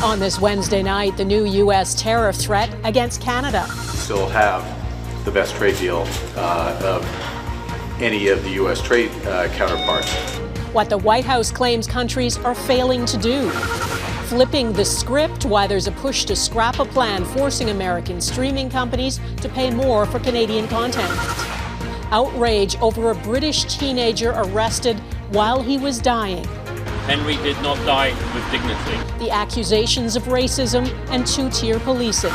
On this Wednesday night, the new U.S. tariff threat against Canada. Still have the best trade deal of any of the U.S. trade counterparts. What the White House claims countries are failing to do. Flipping the script, why there's a push to scrap a plan forcing American streaming companies to pay more for Canadian content. Outrage over a British teenager arrested while he was dying. Henry did not die with dignity. The accusations of racism and two-tier policing.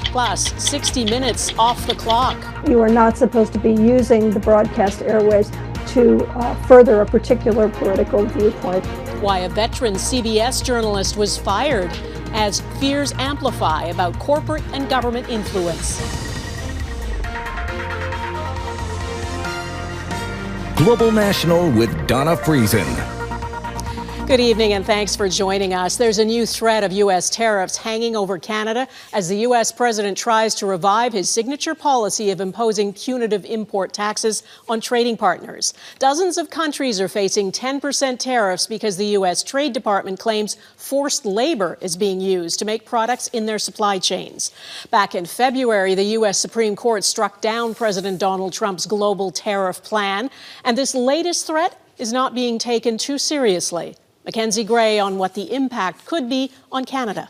Plus, 60 minutes off the clock. You are not supposed to be using the broadcast airwaves to further a particular political viewpoint. Why a veteran CBS journalist was fired as fears amplify about corporate and government influence. Global National with Donna Friesen. Good evening and thanks for joining us. There's a new threat of U.S. tariffs hanging over Canada as the U.S. president tries to revive his signature policy of imposing punitive import taxes on trading partners. Dozens of countries are facing 10% tariffs because the U.S. Trade Department claims forced labor is being used to make products in their supply chains. Back in February, the U.S. Supreme Court struck down President Donald Trump's global tariff plan, and this latest threat is not being taken too seriously. Mackenzie Gray on what the impact could be on Canada.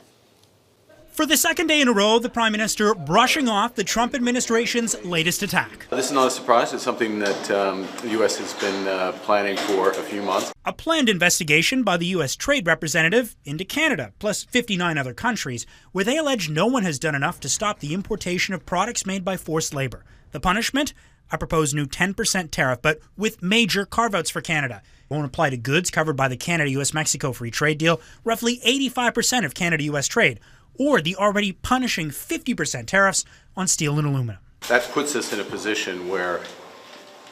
For the second day in a row, the Prime Minister brushing off the Trump administration's latest attack. This is not a surprise. It's something that the U.S. has been planning for a few months. A planned investigation by the U.S. Trade Representative into Canada, plus 59 other countries, where they allege no one has done enough to stop the importation of products made by forced labor. The punishment? A proposed new 10% tariff, but with major carve-outs for Canada. Won't apply to goods covered by the Canada-US-Mexico free trade deal, roughly 85% of Canada-US trade, or the already punishing 50% tariffs on steel and aluminum. That puts us in a position where,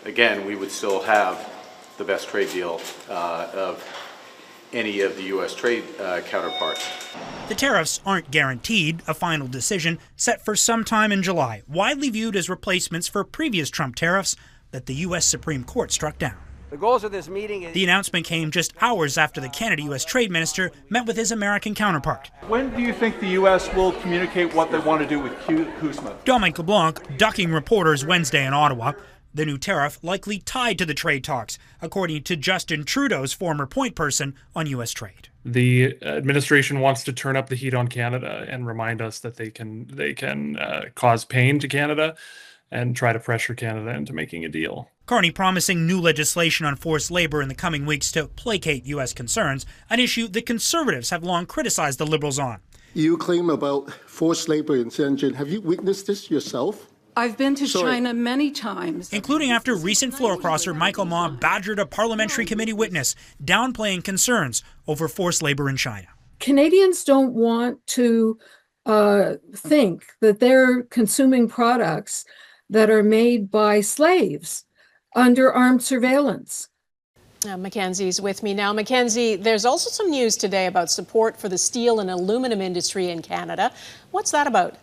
again, we would still have the best trade deal of any of the U.S. trade counterparts. The tariffs aren't guaranteed, a final decision set for sometime in July, widely viewed as replacements for previous Trump tariffs that the U.S. Supreme Court struck down. The goals of this meeting is... The announcement came just hours after the Canada-U.S. Trade Minister met with his American counterpart. When do you think the U.S. will communicate what they want to do with CUSMA? Dominic LeBlanc ducking reporters Wednesday in Ottawa. The new tariff likely tied to the trade talks, according to Justin Trudeau's former point person on U.S. trade. The administration wants to turn up the heat on Canada and remind us that they can cause pain to Canada and try to pressure Canada into making a deal. Carney promising new legislation on forced labor in the coming weeks to placate U.S. concerns, an issue the Conservatives have long criticized the Liberals on. You claim about forced labor in Shenzhen. Have you witnessed this yourself? I've been to China many times. Including after recent floor crosser Michael Ma badgered a parliamentary committee witness, downplaying concerns over forced labor in China. Canadians don't want to think that they're consuming products that are made by slaves under armed surveillance. Mackenzie's with me now. Mackenzie, there's also some news today about support for the steel and aluminum industry in Canada. What's that about?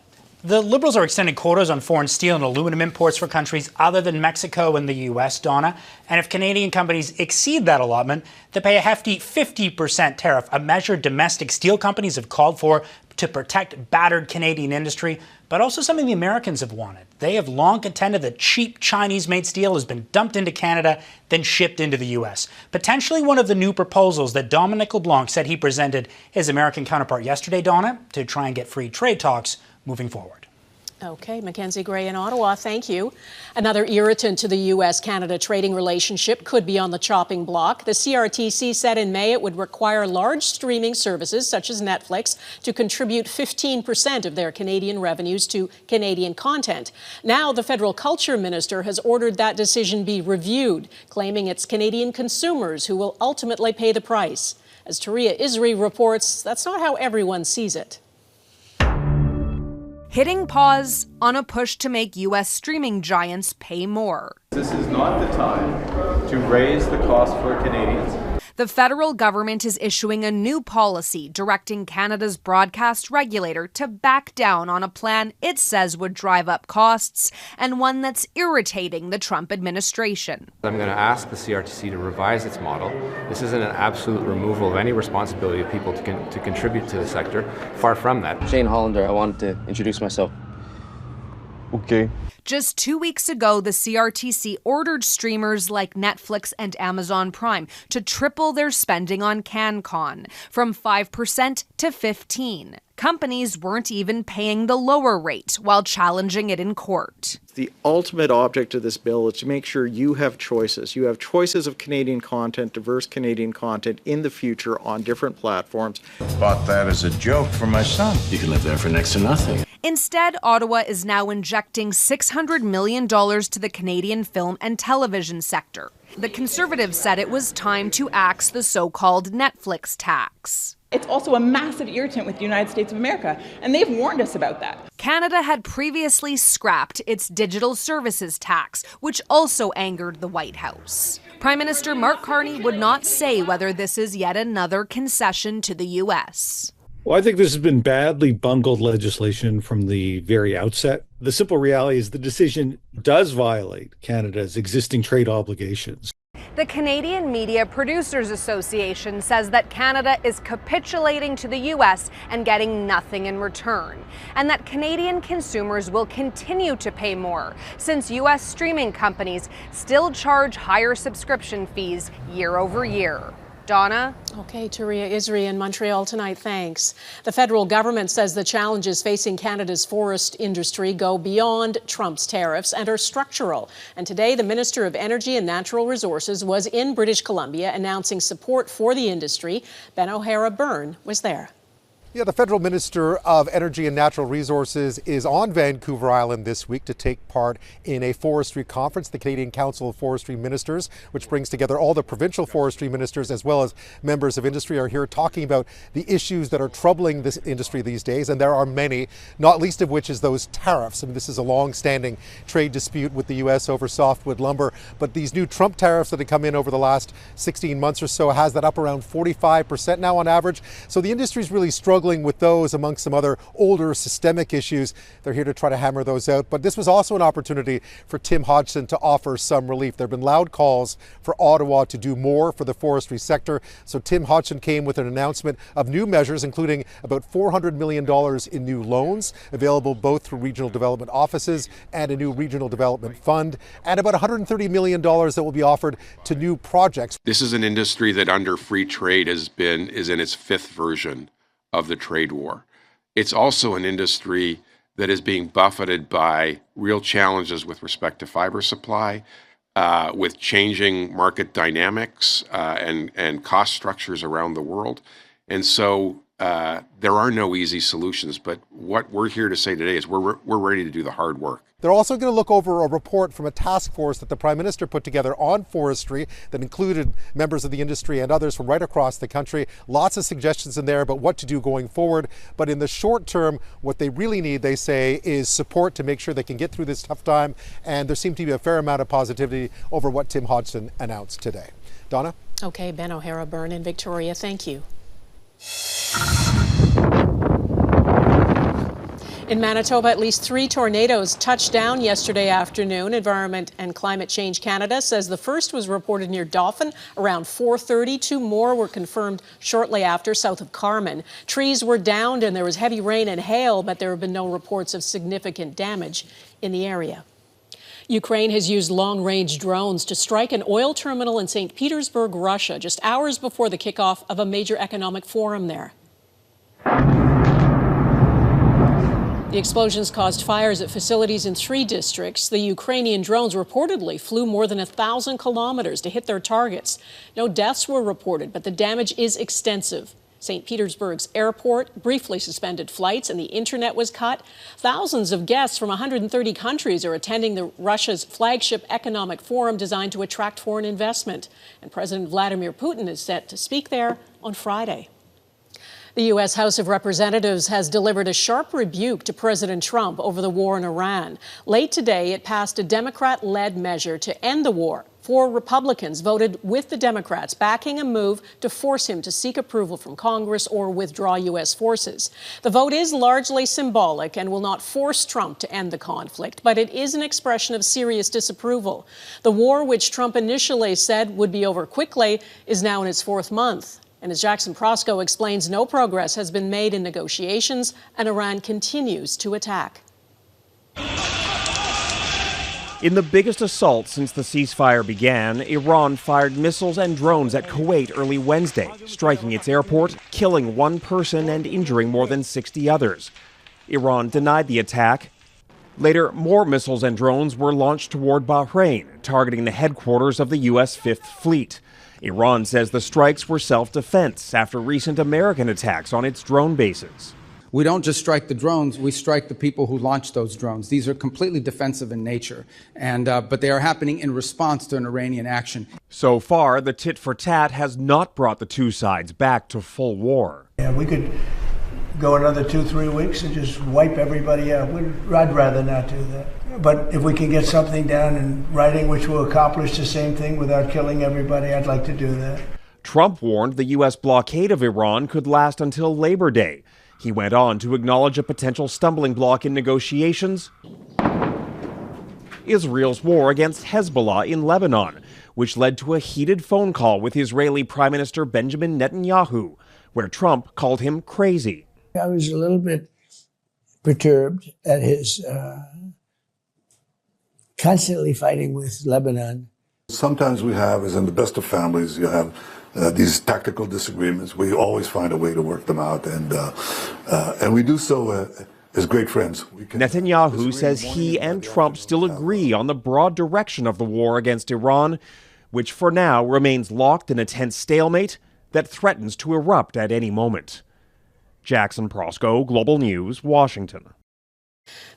The Liberals are extending quotas on foreign steel and aluminum imports for countries other than Mexico and the U.S., Donna. And if Canadian companies exceed that allotment, they pay a hefty 50% tariff, a measure domestic steel companies have called for to protect battered Canadian industry, but also something the Americans have wanted. They have long contended that cheap Chinese-made steel has been dumped into Canada, then shipped into the U.S. Potentially one of the new proposals that Dominic LeBlanc said he presented his American counterpart yesterday, Donna, to try and get free trade talks moving forward. Okay, Mackenzie Gray in Ottawa, thank you. Another irritant to the U.S.-Canada trading relationship could be on the chopping block. The CRTC said in May it would require large streaming services, such as Netflix, to contribute 15% of their Canadian revenues to Canadian content. Now, the federal culture minister has ordered that decision be reviewed, claiming it's Canadian consumers who will ultimately pay the price. As Taria Isri reports, that's not how everyone sees it. Hitting pause on a push to make U.S. streaming giants pay more. This is not the time to raise the cost for Canadians. The federal government is issuing a new policy directing Canada's broadcast regulator to back down on a plan it says would drive up costs and one that's irritating the Trump administration. I'm going to ask the CRTC to revise its model. This isn't an absolute removal of any responsibility of people to contribute to the sector. Far from that. Shane Hollander, I wanted to introduce myself. Okay. Just 2 weeks ago, the CRTC ordered streamers like Netflix and Amazon Prime to triple their spending on CanCon, from 5% to 15%. Companies weren't even paying the lower rate while challenging it in court. The ultimate object of this bill is to make sure you have choices. You have choices of Canadian content, diverse Canadian content in the future on different platforms. Bought that as a joke for my son. You can live there for next to nothing. Instead, Ottawa is now injecting $600 million to the Canadian film and television sector. The Conservatives said it was time to axe the so-called Netflix tax. It's also a massive irritant with the United States of America, and they've warned us about that. Canada had previously scrapped its digital services tax, which also angered the White House. Prime Minister Mark Carney would not say whether this is yet another concession to the U.S. Well, I think this has been badly bungled legislation from the very outset. The simple reality is the decision does violate Canada's existing trade obligations. The Canadian Media Producers Association says that Canada is capitulating to the U.S. and getting nothing in return, and that Canadian consumers will continue to pay more since U.S. streaming companies still charge higher subscription fees year over year. Donna? Okay, Taria Isri in Montreal tonight, thanks. The federal government says the challenges facing Canada's forest industry go beyond Trump's tariffs and are structural. And today, the Minister of Energy and Natural Resources was in British Columbia announcing support for the industry. Ben O'Hara-Byrne was there. Yeah, the federal Minister of Energy and Natural Resources is on Vancouver Island this week to take part in a forestry conference, the Canadian Council of Forestry Ministers, which brings together all the provincial forestry ministers as well as members of industry, are here talking about the issues that are troubling this industry these days. And there are many, not least of which is those tariffs. I mean, this is a long-standing trade dispute with the U.S. over softwood lumber. But these new Trump tariffs that have come in over the last 16 months or so has that up around 45% now on average. So the industry is really struggling with those amongst some other older systemic issues. They're here to try to hammer those out. But this was also an opportunity for Tim Hodgson to offer some relief. There have been loud calls for Ottawa to do more for the forestry sector. So Tim Hodgson came with an announcement of new measures, including about $400 million in new loans available both through regional development offices and a new regional development fund, and about $130 million that will be offered to new projects. This is an industry that under free trade is in its fifth version of the trade war. It's also an industry that is being buffeted by real challenges with respect to fiber supply, with changing market dynamics and cost structures around the world. And so there are no easy solutions, but what we're here to say today is we're ready to do the hard work. They're also going to look over a report from a task force that the Prime Minister put together on forestry that included members of the industry and others from right across the country. Lots of suggestions in there about what to do going forward. But in the short term, what they really need, they say, is support to make sure they can get through this tough time. And there seemed to be a fair amount of positivity over what Tim Hodgson announced today. Donna? Okay, Ben O'Hara-Byrne in Victoria, thank you. In Manitoba, at least 3 tornadoes touched down yesterday afternoon. Environment and Climate Change Canada says the first was reported near Dauphin around 4:30. 2 more were confirmed shortly after, south of Carman. Trees were downed and there was heavy rain and hail, but there have been no reports of significant damage in the area. Ukraine has used long-range drones to strike an oil terminal in St. Petersburg, Russia, just hours before the kickoff of a major economic forum there. The explosions caused fires at facilities in 3 districts. The Ukrainian drones reportedly flew more than 1,000 kilometers to hit their targets. No deaths were reported, but the damage is extensive. St. Petersburg's airport briefly suspended flights and the internet was cut. Thousands of guests from 130 countries are attending Russia's flagship economic forum designed to attract foreign investment. And President Vladimir Putin is set to speak there on Friday. The U.S. House of Representatives has delivered a sharp rebuke to President Trump over the war in Iran. Late today, it passed a Democrat-led measure to end the war, 4 Republicans voted with the Democrats, backing a move to force him to seek approval from Congress or withdraw U.S. forces. The vote is largely symbolic and will not force Trump to end the conflict, but it is an expression of serious disapproval. The war, which Trump initially said would be over quickly, is now in its 4th month. And as Jackson Proskow explains, no progress has been made in negotiations, and Iran continues to attack. In the biggest assault since the ceasefire began, Iran fired missiles and drones at Kuwait early Wednesday, striking its airport, killing 1 person and injuring more than 60 others. Iran denied the attack. Later, more missiles and drones were launched toward Bahrain, targeting the headquarters of the U.S. Fifth Fleet. Iran says the strikes were self-defense after recent American attacks on its drone bases. We don't just strike the drones, we strike the people who launched those drones. These are completely defensive in nature, but they are happening in response to an Iranian action. So far, the tit-for-tat has not brought the two sides back to full war. Yeah, we could go another 2-3 weeks and just wipe everybody out. I'd rather not do that. But if we can get something down in writing which will accomplish the same thing without killing everybody, I'd like to do that. Trump warned the U.S. blockade of Iran could last until Labor Day. He went on to acknowledge a potential stumbling block in negotiations: Israel's war against Hezbollah in Lebanon, which led to a heated phone call with Israeli Prime Minister Benjamin Netanyahu, where Trump called him crazy. I was a little bit perturbed at his constantly fighting with Lebanon. Sometimes we have, as in the best of families, you have these tactical disagreements. We always find a way to work them out, and we do so as great friends. Netanyahu says he and Trump still agree on the broad direction of the war against Iran, which for now remains locked in a tense stalemate that threatens to erupt at any moment. Jackson Proskow, Global News, Washington.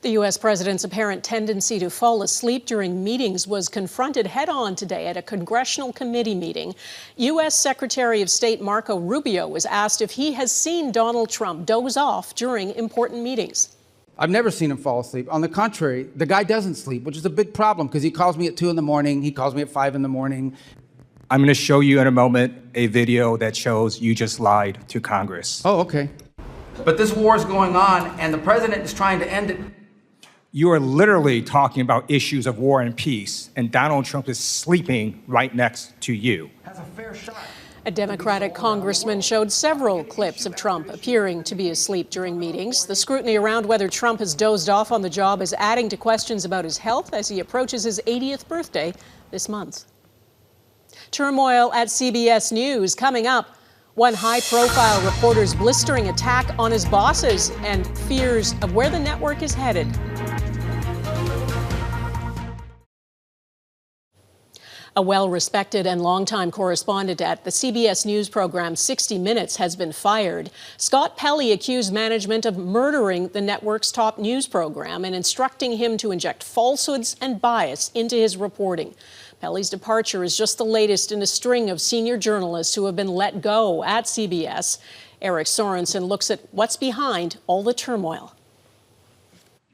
The U.S. president's apparent tendency to fall asleep during meetings was confronted head-on today at a congressional committee meeting. U.S. Secretary of State Marco Rubio was asked if he has seen Donald Trump doze off during important meetings. I've never seen him fall asleep. On the contrary, the guy doesn't sleep, which is a big problem because he calls me at 2 in the morning, he calls me at 5 in the morning. I'm going to show you in a moment a video that shows you just lied to Congress. Oh, okay. But this war is going on, and the president is trying to end it. You are literally talking about issues of war and peace, and Donald Trump is sleeping right next to you. Has a fair shot. A Democratic congressman showed several clips of Trump appearing to be asleep during meetings. The scrutiny around whether Trump has dozed off on the job is adding to questions about his health as he approaches his 80th birthday this month. Turmoil at CBS News coming up. One high-profile reporter's blistering attack on his bosses and fears of where the network is headed. A well-respected and longtime correspondent at the CBS News program 60 Minutes has been fired. Scott Pelley accused management of murdering the network's top news program and instructing him to inject falsehoods and bias into his reporting. Pelley's departure is just the latest in a string of senior journalists who have been let go at CBS. Eric Sorensen looks at what's behind all the turmoil.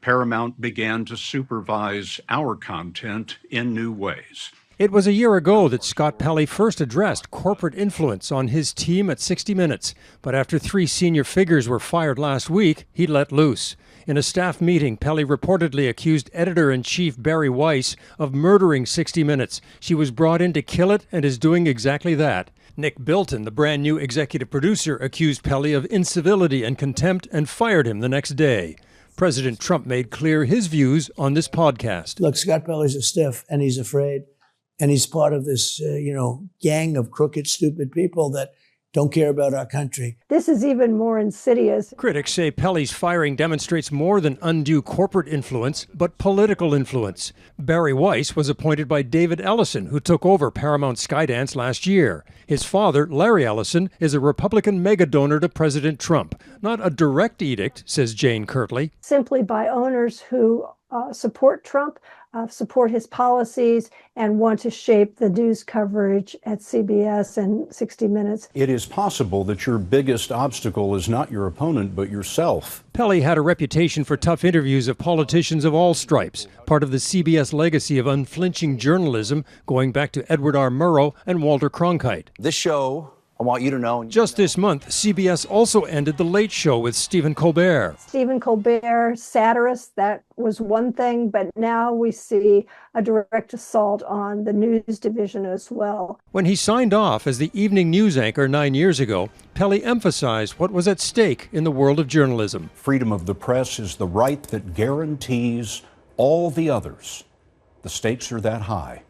Paramount began to supervise our content in new ways. It was a year ago that Scott Pelley first addressed corporate influence on his team at 60 Minutes. But after 3 senior figures were fired last week, he let loose. In a staff meeting, Pelley reportedly accused editor-in-chief Barry Weiss of murdering 60 Minutes. She was brought in to kill it and is doing exactly that. Nick Bilton, the brand new executive producer, accused Pelley of incivility and contempt and fired him the next day. President Trump made clear his views on this podcast. Look, Scott Pelley's a stiff, and he's afraid. And he's part of this, gang of crooked, stupid people that don't care about our country. This is even more insidious. Critics say Pelley's firing demonstrates more than undue corporate influence, but political influence. Barry Weiss was appointed by David Ellison, who took over Paramount Skydance last year. His father, Larry Ellison, is a Republican mega-donor to President Trump. Not a direct edict, says Jane Kirtley. Simply by owners who support Trump, support his policies, and want to shape the news coverage at CBS and 60 Minutes. It is possible that your biggest obstacle is not your opponent, but yourself. Pelley had a reputation for tough interviews of politicians of all stripes, part of the CBS legacy of unflinching journalism going back to Edward R. Murrow and Walter Cronkite. This show, I want you to know. Just this month, CBS also ended The Late Show with Stephen Colbert. Stephen Colbert, satirist, that was one thing, but now we see a direct assault on the news division as well. When he signed off as the evening news anchor 9 years ago, Pelley emphasized what was at stake in the world of journalism. Freedom of the press is the right that guarantees all the others. The stakes are that high.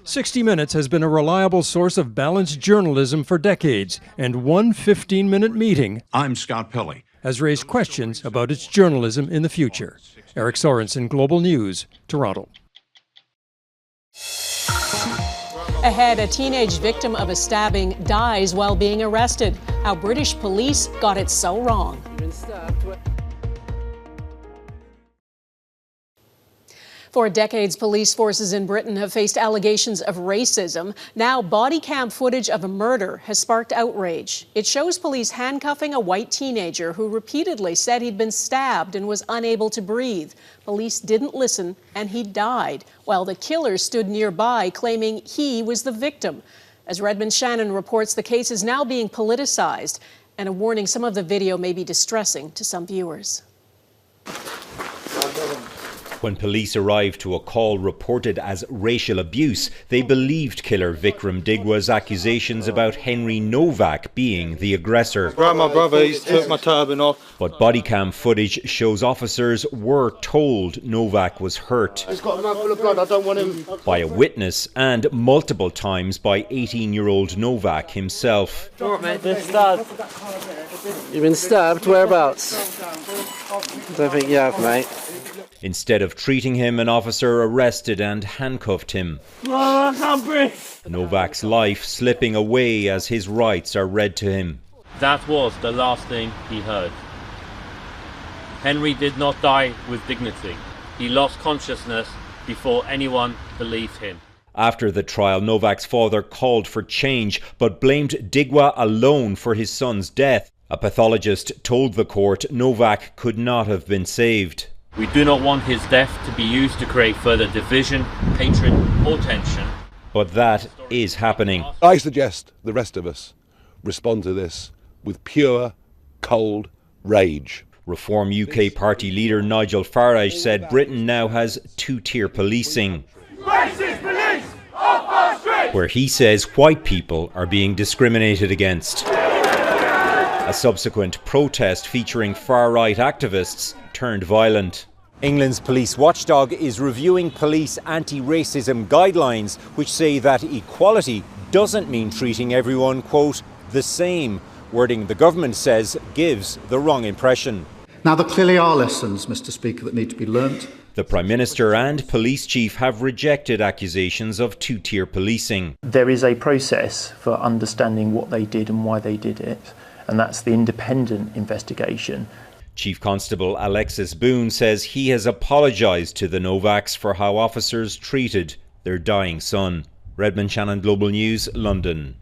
60 Minutes has been a reliable source of balanced journalism for decades, and one 15-minute meeting, I'm Scott Pelley, has raised questions about its journalism in the future. Eric Sorensen, Global News, Toronto. Ahead, a teenage victim of a stabbing dies while being arrested. How British police got it so wrong. For decades, police forces in Britain have faced allegations of racism. Now, body cam footage of a murder has sparked outrage. It shows police handcuffing a white teenager who repeatedly said he'd been stabbed and was unable to breathe. Police didn't listen, and he died, while the killer stood nearby, claiming he was the victim. As Redmond Shannon reports, the case is now being politicized, and a warning, some of the video may be distressing to some viewers. When police arrived to a call reported as racial abuse, they believed killer Vikram Digwa's accusations about Henry Novak being the aggressor. Grabbed my brother, he took my turban off. But body cam footage shows officers were told Novak was hurt. He's got a mouth full of blood, I don't want him. By a witness and multiple times by 18-year-old Novak himself. Alright, mate. Been stabbed. You've been stabbed? Whereabouts? Don't think you have, mate. Instead of treating him, an officer arrested and handcuffed him. Oh, I can't breathe. Novak's life slipping away as his rights are read to him. That was the last thing he heard. Henry did not die with dignity. He lost consciousness before anyone believed him. After the trial, Novak's father called for change, but blamed Digwa alone for his son's death. A pathologist told the court Novak could not have been saved. We do not want his death to be used to create further division, hatred or tension. But that is happening. I suggest the rest of us respond to this with pure, cold rage. Reform UK party leader Nigel Farage said Britain now has two-tier policing. Racist police off our streets! Where he says white people are being discriminated against. A subsequent protest featuring far-right activists turned violent. England's police watchdog is reviewing police anti-racism guidelines, which say that equality doesn't mean treating everyone, quote, the same. Wording the government says gives the wrong impression. Now, there clearly are lessons, Mr. Speaker, that need to be learnt. The Prime Minister and police chief have rejected accusations of two-tier policing. There is a process for understanding what they did and why they did it, and that's the independent investigation. Chief Constable Alexis Boone says he has apologised to the Novaks for how officers treated their dying son. Redmond Shannon, Global News, London.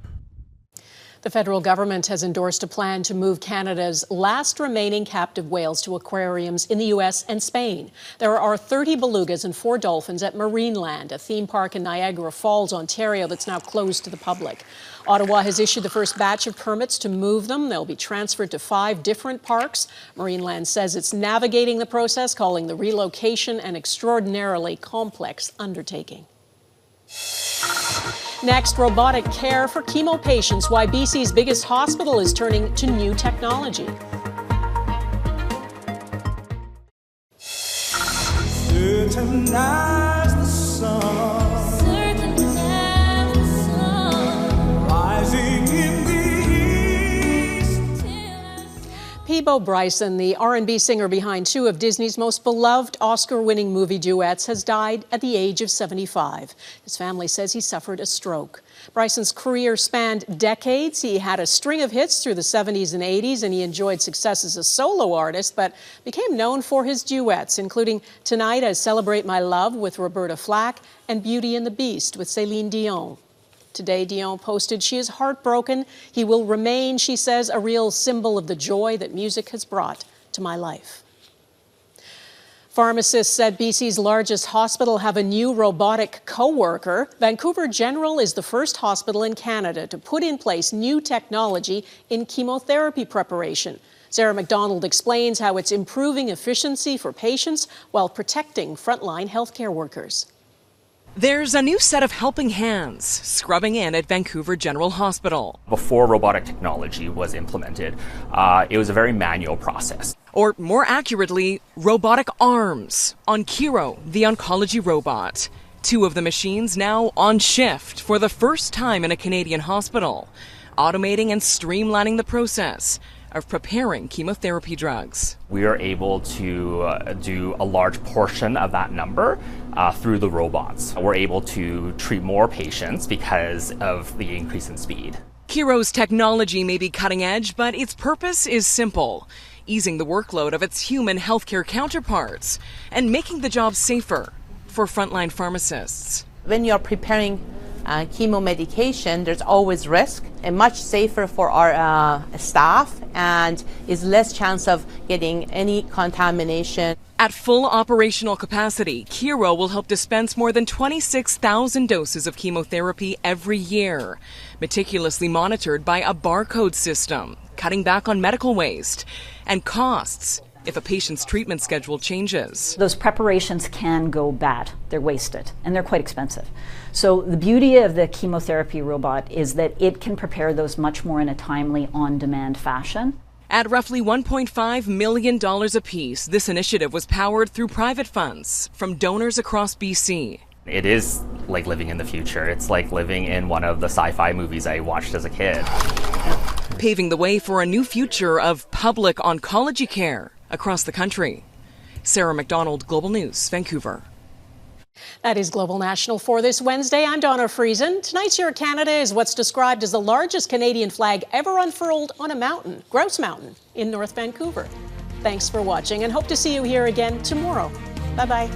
The federal government has endorsed a plan to move Canada's last remaining captive whales to aquariums in the U.S. and Spain. There are 30 belugas and 4 dolphins at Marineland, a theme park in Niagara Falls, Ontario, that's now closed to the public. Ottawa has issued the first batch of permits to move them. They'll be transferred to 5 different parks. Marineland says it's navigating the process, calling the relocation an extraordinarily complex undertaking. Next, robotic care for chemo patients. Why BC's biggest hospital is turning to new technology. Certain as the sun, rising in the east. Peabo Bryson, the R&B singer behind two of Disney's most beloved Oscar-winning movie duets, has died at the age of 75. His family says he suffered a stroke. Bryson's career spanned decades. He had a string of hits through the 70s and 80s, and he enjoyed success as a solo artist, but became known for his duets, including Tonight as Celebrate My Love with Roberta Flack and Beauty and the Beast with Celine Dion. Today, Dion posted she is heartbroken. He will remain, she says, a real symbol of the joy that music has brought to my life. Pharmacists at BC's largest hospital have a new robotic co-worker. Vancouver General is the first hospital in Canada to put in place new technology in chemotherapy preparation. Sarah McDonald explains how it's improving efficiency for patients while protecting frontline healthcare workers. There's a new set of helping hands scrubbing in at Vancouver General Hospital. Before robotic technology was implemented, it was a very manual process. Or more accurately, robotic arms on Kiro, the oncology robot. Two of the machines now on shift for the first time in a Canadian hospital, automating and streamlining the process of preparing chemotherapy drugs. We are able to do a large portion of that number through the robots. We're able to treat more patients because of the increase in speed. Kiro's technology may be cutting edge, but its purpose is simple: easing the workload of its human healthcare counterparts and making the job safer for frontline pharmacists. When you're preparing chemo medication, there's always risk, and much safer for our staff, and is less chance of getting any contamination. At full operational capacity, Kiro will help dispense more than 26,000 doses of chemotherapy every year, meticulously monitored by a barcode system, cutting back on medical waste and costs if a patient's treatment schedule changes. Those preparations can go bad. They're wasted, and they're quite expensive. So the beauty of the chemotherapy robot is that it can prepare those much more in a timely, on-demand fashion. At roughly $1.5 million apiece, this initiative was powered through private funds from donors across BC. It is like living in the future. It's like living in one of the sci-fi movies I watched as a kid. Paving the way for a new future of public oncology care across the country. Sarah McDonald, Global News, Vancouver. That is Global National for this Wednesday. I'm Donna Friesen. Tonight's Your Canada is what's described as the largest Canadian flag ever unfurled on a mountain, Grouse Mountain, in North Vancouver. Thanks for watching, and hope to see you here again tomorrow. Bye-bye.